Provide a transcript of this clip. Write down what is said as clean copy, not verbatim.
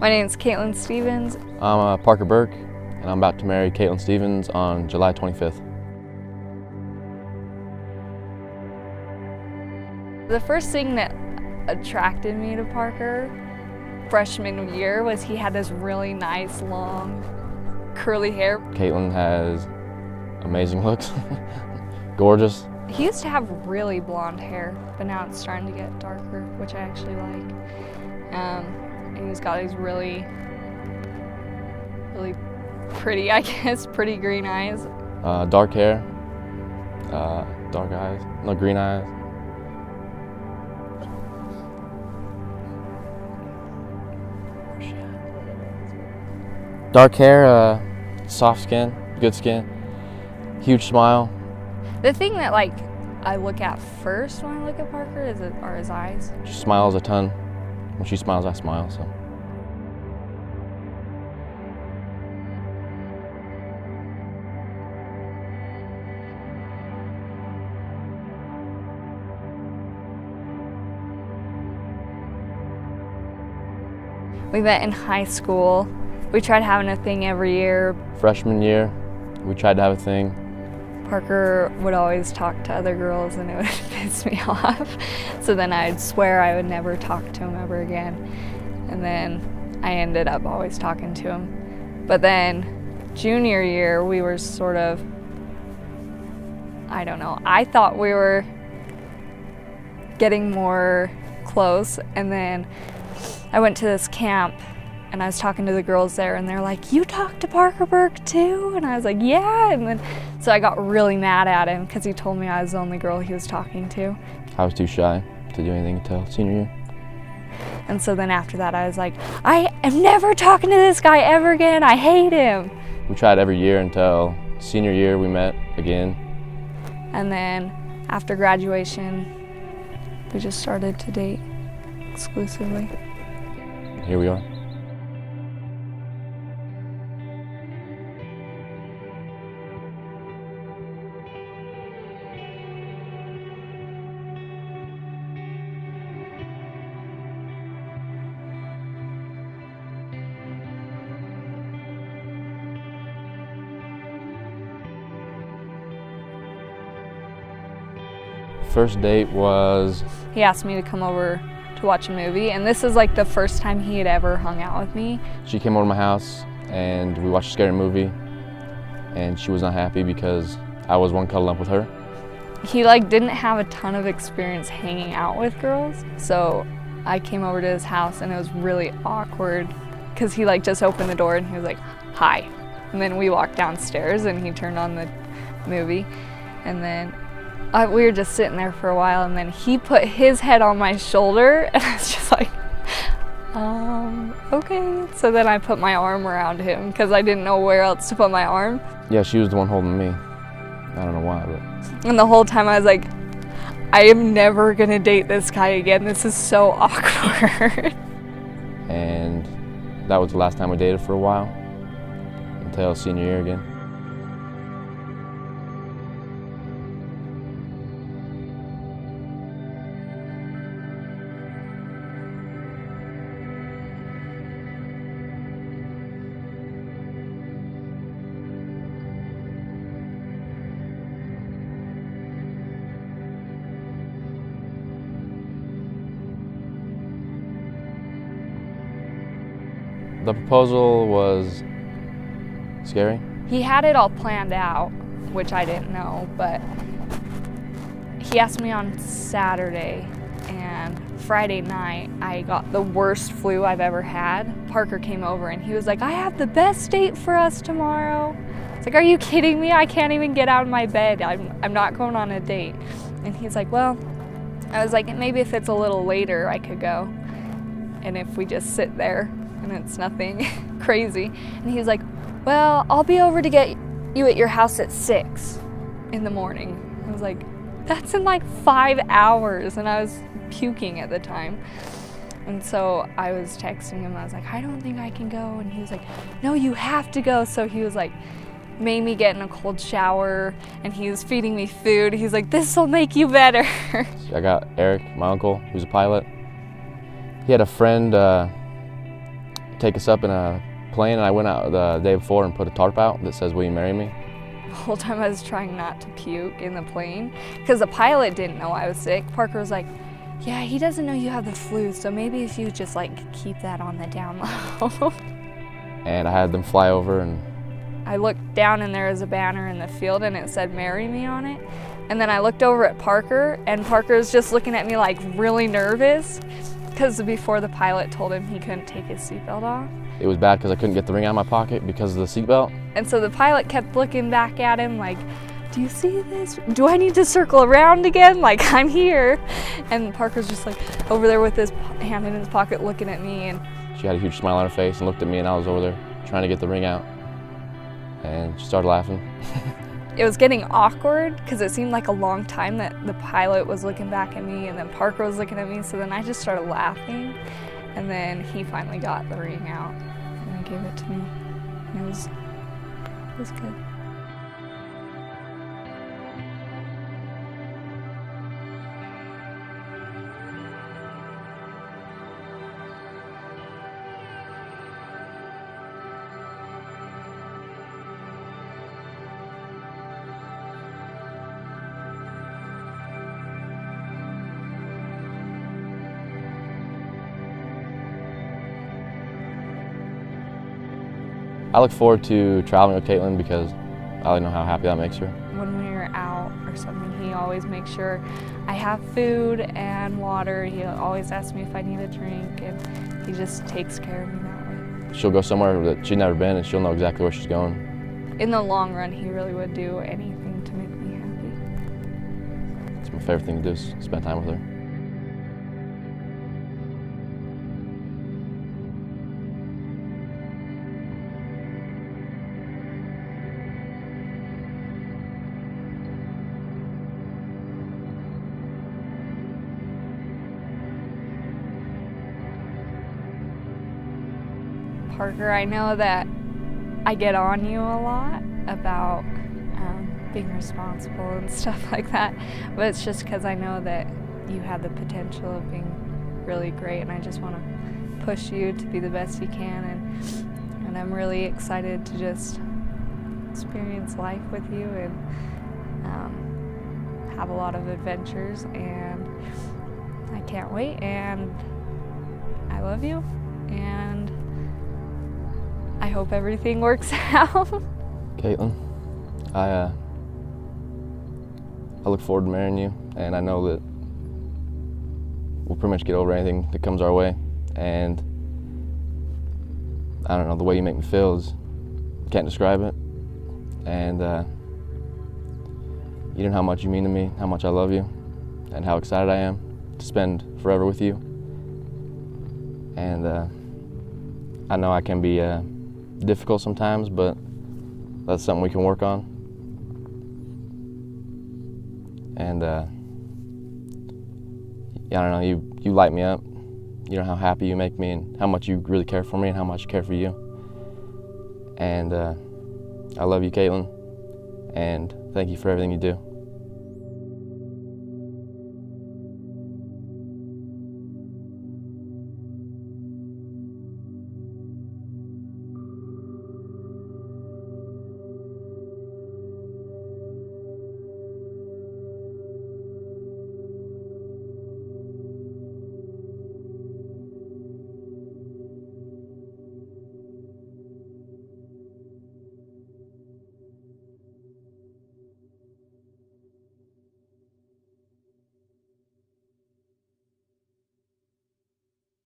My name's Kaitlin Stevens. I'm Parker Burke, and I'm about to marry Kaitlin Stevens on July 25th. The first thing that attracted me to Parker freshman year was he had this really nice, long, curly hair. Kaitlin has amazing looks, gorgeous. He used to have really blonde hair, but now it's starting to get darker, which I actually like. And he's got these really pretty, I guess, pretty green eyes. Dark hair, dark eyes, no, green eyes. Dark hair, soft skin, good skin, huge smile. The thing that I look at first when I look at Parker are his eyes. She smiles a ton. When she smiles, I smile, so. We met in high school. We tried having a thing every year. Freshman year, we tried to have a thing. Parker would always talk to other girls and it would piss me off. So then I'd swear I would never talk to him ever again. And then I ended up always talking to him. But then junior year, we were sort of, I don't know, I thought we were getting more close. And then I went to this camp and I was talking to the girls there and they're like, "You talked to Parker Burke too?" And I was like, "Yeah." And then so I got really mad at him because he told me I was the only girl he was talking to. I was too shy to do anything until senior year. And so then after that I was like, I am never talking to this guy ever again. I hate him. We tried every year until senior year we met again. And then after graduation, we just started to date exclusively. Here we are. First date was... He asked me to come over to watch a movie, and this is like the first time he had ever hung out with me. She came over to my house and we watched a scary movie, and she was not happy because I was one cuddling up with her. He didn't have a ton of experience hanging out with girls, so I came over to his house and it was really awkward because he just opened the door and he was like, "Hi." And then we walked downstairs and he turned on the movie, and then we were just sitting there for a while, and then he put his head on my shoulder and I was just like, okay. So then I put my arm around him because I didn't know where else to put my arm. Yeah, she was the one holding me. I don't know why, but... And the whole time I was like, I am never gonna date this guy again. This is so awkward. And that was the last time we dated for a while, until senior year again. The proposal was scary. He had it all planned out, which I didn't know, but he asked me on Saturday, and Friday night I got the worst flu I've ever had. Parker came over and he was like, "I have the best date for us tomorrow." It's like, "Are you kidding me? I can't even get out of my bed. I'm not going on a date." And he's like, "Well," I was like, "maybe if it's a little later I could go, and if we just sit there and it's nothing crazy." And he was like, "Well, I'll be over to get you at your house at 6 in the morning." I was like, that's in 5 hours, and I was puking at the time. And so I was texting him, I was like, "I don't think I can go." And he was like, "No, you have to go." So he was made me get in a cold shower, and he was feeding me food. He's like, "This will make you better." I got Eric, my uncle, who's a pilot. He had a friend, take us up in a plane, and I went out the day before and put a tarp out that says, "Will you marry me?" The whole time I was trying not to puke in the plane because the pilot didn't know I was sick. Parker was like, "Yeah, he doesn't know you have the flu, so maybe if you just like keep that on the down low." And I had them fly over, and I looked down and there was a banner in the field and it said "Marry Me" on it. And then I looked over at Parker, and Parker was just looking at me like really nervous because before the pilot told him he couldn't take his seatbelt off. it was bad because I couldn't get the ring out of my pocket because of the seatbelt. And so the pilot kept looking back at him like, "Do you see this? Do I need to circle around again? Like, I'm here." And Parker's just like over there with his hand in his pocket looking at me. And She had a huge smile on her face and looked at me, and I was over there trying to get the ring out. And she started laughing. it was getting awkward because it seemed like a long time that the pilot was looking back at me and then Parker was looking at me. So then I just started laughing. And then he finally got the ring out and he gave it to me. And it was good. I look forward to traveling with Kaitlin because I already know how happy that makes her. When we're out or something, he always makes sure I have food and water. He always asks me if I need a drink, and he just takes care of me that way. She'll go somewhere that she's never been, and she'll know exactly where she's going. In the long run, he really would do anything to make me happy. It's my favorite thing to do is spend time with her. Parker, I know that I get on you a lot about being responsible and stuff like that, but it's just because I know that you have the potential of being really great, and I just want to push you to be the best you can, and I'm really excited to just experience life with you and have a lot of adventures, and I can't wait, and I love you, and I hope everything works out. Kaitlin, I look forward to marrying you, and I know that we'll pretty much get over anything that comes our way. And I don't know, the way you make me feel is, can't describe it. And you know how much you mean to me, how much I love you, and how excited I am to spend forever with you. And I know I can be difficult sometimes, but that's something we can work on. And yeah, I don't know, you light me up. You know how happy you make me, and how much you really care for me, and how much I care for you. And I love you, Kaitlin, and thank you for everything you do.